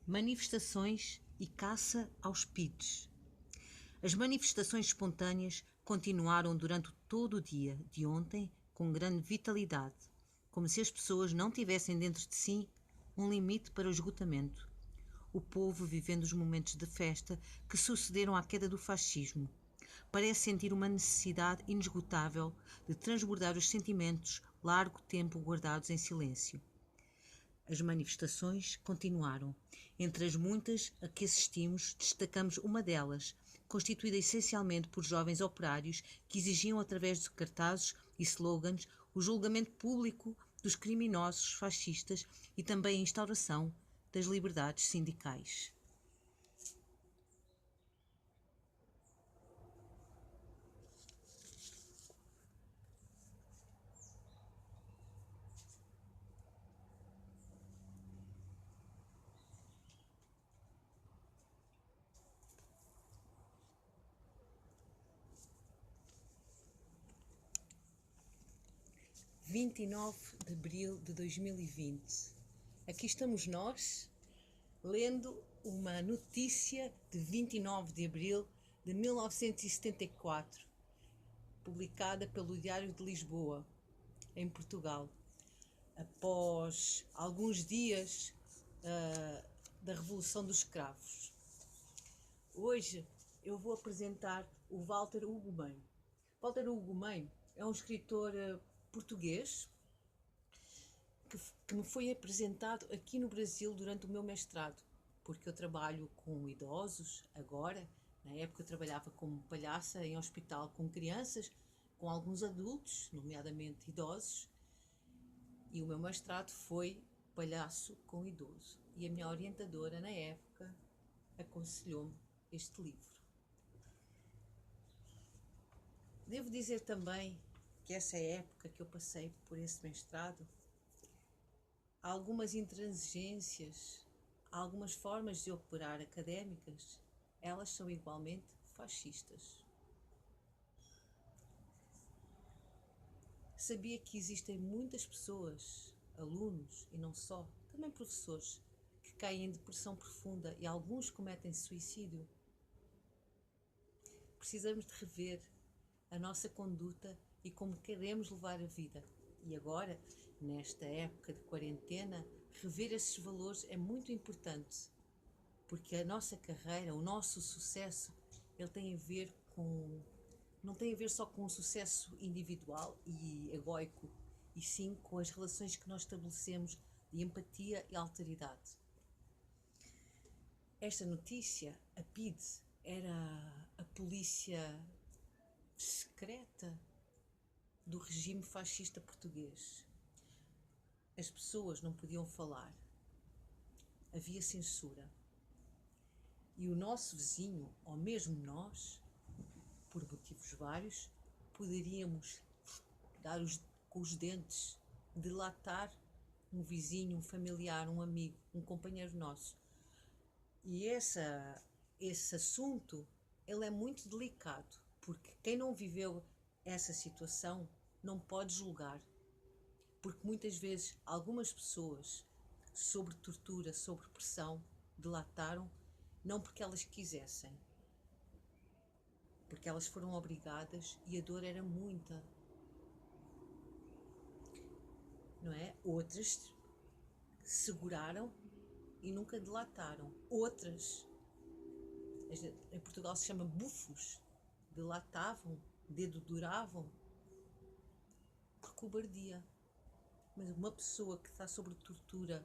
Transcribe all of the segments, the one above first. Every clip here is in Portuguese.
Manifestações e caça aos PIDs. As manifestações espontâneas continuaram durante todo o dia de ontem com grande vitalidade, como se as pessoas não tivessem dentro de si um limite para o esgotamento. O povo vivendo os momentos de festa que sucederam à queda do fascismo. Parece sentir uma necessidade inesgotável de transbordar os sentimentos largo tempo guardados em silêncio. As manifestações continuaram. Entre as muitas a que assistimos, destacamos uma delas, constituída essencialmente por jovens operários que exigiam, através de cartazes e slogans, o julgamento público dos criminosos fascistas e também a instauração das liberdades sindicais. (29 de abril de 2020). Aqui estamos nós, lendo uma notícia de 29 de abril de 1974, publicada pelo Diário de Lisboa, em Portugal, após alguns dias da Revolução dos Escravos. Hoje eu vou apresentar o Walter Hugo Mem. Walter Hugo Mem é um escritor português que me foi apresentado aqui no Brasil durante o meu mestrado, porque eu trabalho com idosos agora. Na época eu trabalhava como palhaça em hospital com crianças, com alguns adultos, nomeadamente idosos, e o meu mestrado foi palhaço com idoso. E a minha orientadora na época aconselhou-me este livro. Devo dizer também que essa época que eu passei por esse mestrado, há algumas intransigências, há algumas formas de operar académicas, elas são igualmente fascistas. Sabia que existem muitas pessoas, alunos e não só, também professores, que caem em depressão profunda e alguns cometem suicídio? Precisamos de rever a nossa conduta e como queremos levar a vida. E agora, nesta época de quarentena, rever esses valores é muito importante, porque a nossa carreira, o nosso sucesso, ele tem a ver com... não tem a ver só com o sucesso individual e egóico, e sim com as relações que nós estabelecemos de empatia e alteridade. Esta notícia, a PID, era a polícia secreta do regime fascista português. As pessoas não podiam falar, havia censura. E o nosso vizinho, ou mesmo nós, por motivos vários, poderíamos dar com os dentes, delatar um vizinho, um familiar, um amigo, um companheiro nosso. E esse assunto, ele é muito delicado, porque quem não viveu essa situação não pode julgar, porque muitas vezes algumas pessoas, sob tortura, sob pressão, delataram, não porque elas quisessem, porque elas foram obrigadas e a dor era muita, não é? Outras seguraram e nunca delataram. Outras, em Portugal se chama bufos, delatavam, deduravam por cobardia. Mas uma pessoa que está sob tortura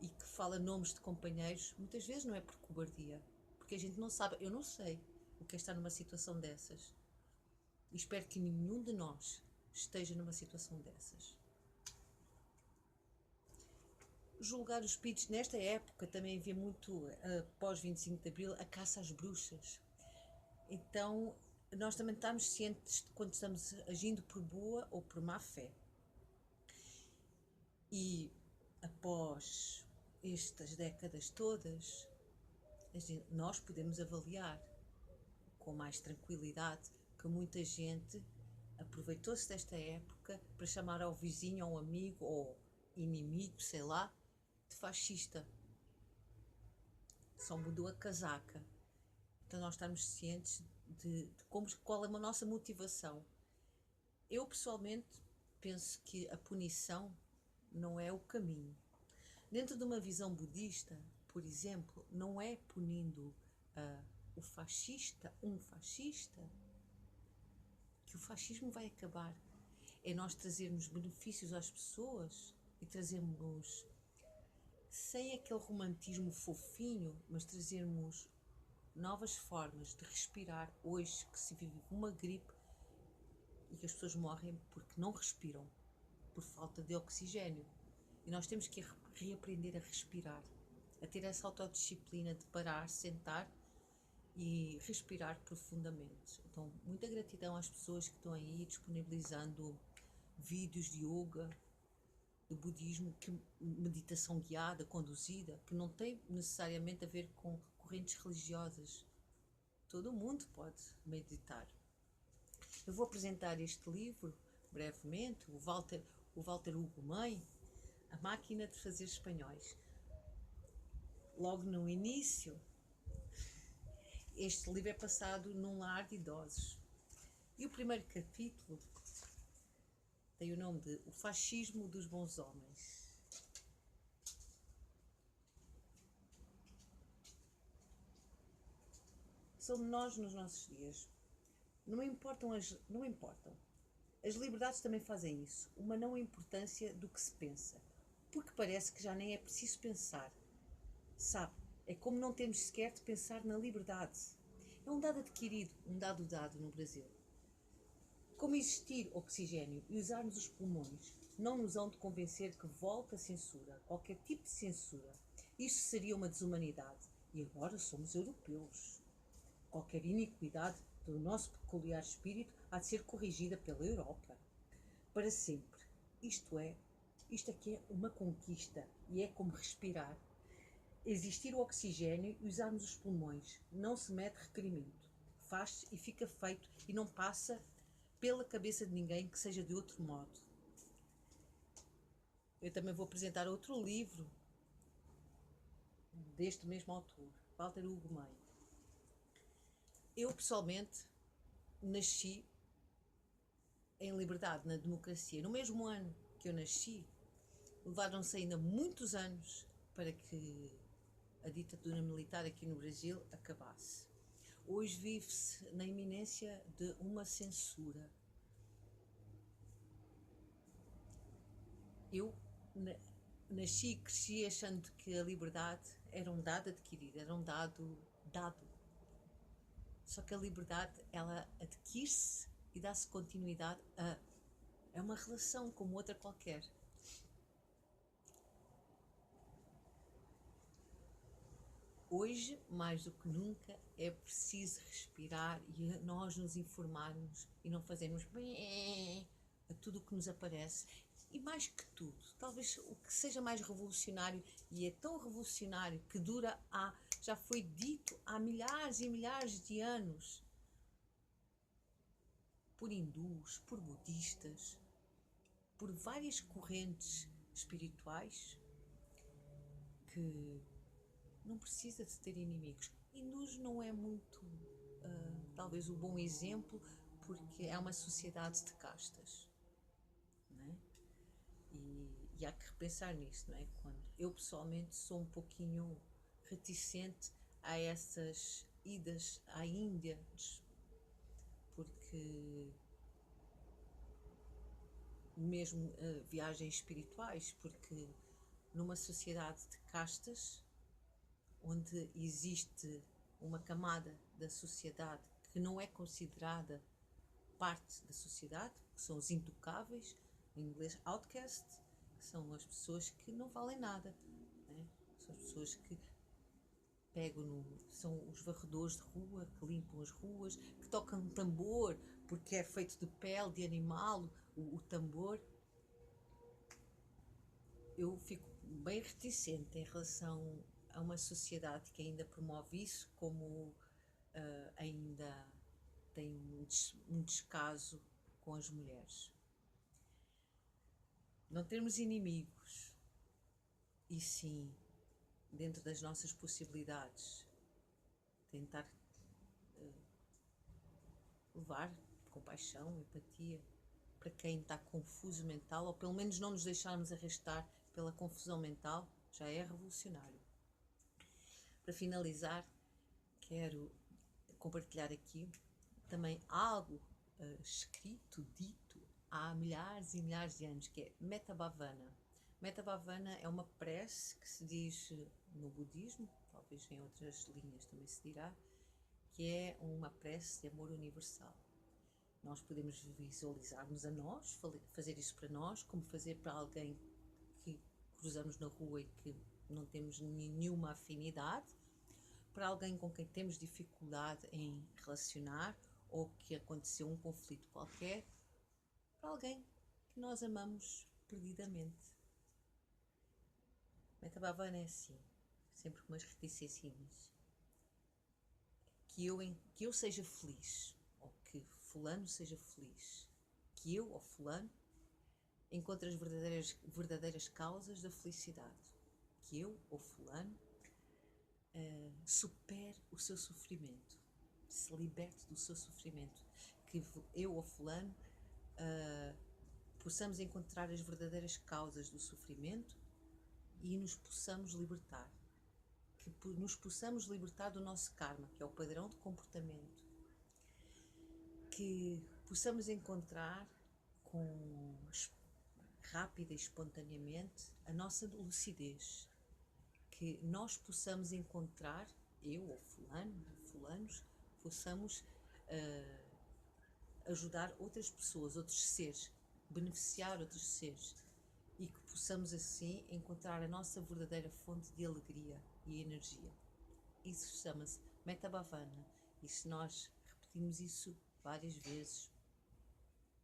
e que fala nomes de companheiros, muitas vezes não é por cobardia, porque a gente não sabe, eu não sei o que é estar numa situação dessas. E espero que nenhum de nós esteja numa situação dessas. Julgar os PIDs, nesta época também havia muito, após 25 de Abril, a caça às bruxas. Então, nós também estamos cientes de quando estamos agindo por boa ou por má fé. E após estas décadas todas, nós podemos avaliar com mais tranquilidade que muita gente aproveitou-se desta época para chamar ao vizinho, ao amigo ou inimigo, sei lá, de fascista. só mudou a casaca. Então nós estamos cientes qual é a nossa motivação. Eu pessoalmente penso que a punição não é o caminho. Dentro de uma visão budista, por exemplo, não é punindo um fascista, que o fascismo vai acabar. É nós trazermos benefícios às pessoas e trazermos, sem aquele romantismo fofinho, mas trazermos novas formas de respirar. Hoje que se vive uma gripe e que as pessoas morrem porque não respiram, por falta de oxigênio. E nós temos que reaprender a respirar, a ter essa autodisciplina de parar, sentar e respirar profundamente. Então, muita gratidão às pessoas que estão aí disponibilizando vídeos de yoga, de budismo, meditação guiada, conduzida, que não tem necessariamente a ver com correntes religiosas. Todo mundo pode meditar. Eu vou apresentar este livro brevemente, o Walter Hugo Mãe, A Máquina de Fazer Espanhóis. Logo no início, este livro é passado num lar de idosos. E o primeiro capítulo tem o nome de O Fascismo dos Bons Homens. Somos nós nos nossos dias. Não importam. As liberdades também fazem isso. Uma não importância do que se pensa. Porque parece que já nem é preciso pensar. Sabe, é como não termos sequer de pensar na liberdade. É um dado adquirido, um dado dado no Brasil. Como existir oxigênio e usarmos os pulmões não nos hão de convencer que volte a censura, qualquer tipo de censura. Isso seria uma desumanidade. E agora somos europeus. Qualquer iniquidade do nosso peculiar espírito há de ser corrigida pela Europa. Para sempre. Isto aqui é uma conquista e é como respirar. Existir o oxigênio e usarmos os pulmões. Não se mete requerimento. Faz-se e fica feito e não passa pela cabeça de ninguém que seja de outro modo. Eu também vou apresentar outro livro deste mesmo autor, Walter Hugo Mãe. Eu pessoalmente nasci em liberdade, na democracia. No mesmo ano que eu nasci, levaram-se ainda muitos anos para que a ditadura militar aqui no Brasil acabasse. Hoje vive-se na iminência de uma censura. Eu nasci e cresci achando que a liberdade era um dado adquirido, era um dado dado. Só que a liberdade, ela adquire-se e dá-se continuidade a... É uma relação como outra qualquer. Hoje, mais do que nunca, é preciso respirar e nós nos informarmos e não fazermos bem a tudo o que nos aparece. E mais que tudo, talvez o que seja mais revolucionário, e é tão revolucionário que já foi dito há milhares e milhares de anos, por hindus, por budistas, por várias correntes espirituais, que não precisa de ter inimigos. Hindus não é muito, talvez, o bom exemplo, porque é uma sociedade de castas, não é? E há que repensar nisso, não é? Quando eu pessoalmente sou um pouquinho reticente a essas idas à Índia, porque mesmo viagens espirituais, porque numa sociedade de castas, onde existe uma camada da sociedade que não é considerada parte da sociedade, que são os intocáveis, em inglês outcast, que são as pessoas que não valem nada, né? São as pessoas que são os varredores de rua, que limpam as ruas, que tocam tambor, porque é feito de pele de animal, o tambor. Eu fico bem reticente em relação a uma sociedade que ainda promove isso, como ainda tem um descaso com as mulheres. Não termos inimigos, e sim dentro das nossas possibilidades, tentar levar compaixão, empatia para quem está confuso mental, ou pelo menos não nos deixarmos arrastar pela confusão mental, já é revolucionário. Para finalizar, quero compartilhar aqui também algo escrito, dito há milhares e milhares de anos, que é Metta Bhavana. Metta Bhavana é uma prece que se diz no budismo, talvez em outras linhas também se dirá, que é uma prece de amor universal. Nós podemos visualizar-nos a nós, fazer isso para nós, como fazer para alguém que cruzamos na rua e que não temos nenhuma afinidade, para alguém com quem temos dificuldade em relacionar ou que aconteceu um conflito qualquer, para alguém que nós amamos perdidamente. Metta Bhavana é assim, sempre com umas reticências. Que eu seja feliz, ou que fulano seja feliz, que eu ou fulano encontre as verdadeiras causas da felicidade, que eu ou fulano supere o seu sofrimento, se liberte do seu sofrimento, que eu ou fulano possamos encontrar as verdadeiras causas do sofrimento e nos possamos libertar. Que nos possamos libertar do nosso karma, que é o padrão de comportamento, que possamos encontrar rápida e espontaneamente a nossa lucidez, que nós possamos encontrar, eu ou fulano, fulanos, possamos ajudar outras pessoas, outros seres, beneficiar outros seres e que possamos assim encontrar a nossa verdadeira fonte de alegria e energia. Isso chama-se Metta Bhavana, e se nós repetirmos isso várias vezes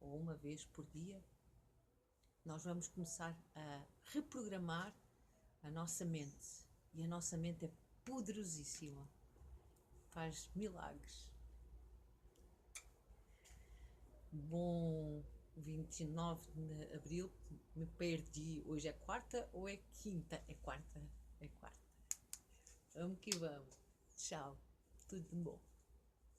ou uma vez por dia, nós vamos começar a reprogramar a nossa mente, e a nossa mente é poderosíssima, faz milagres. Bom 29 de abril, me perdi. Hoje é quarta ou é quinta? É quarta, é quarta. Vamos que vamos. Tchau, tudo de bom.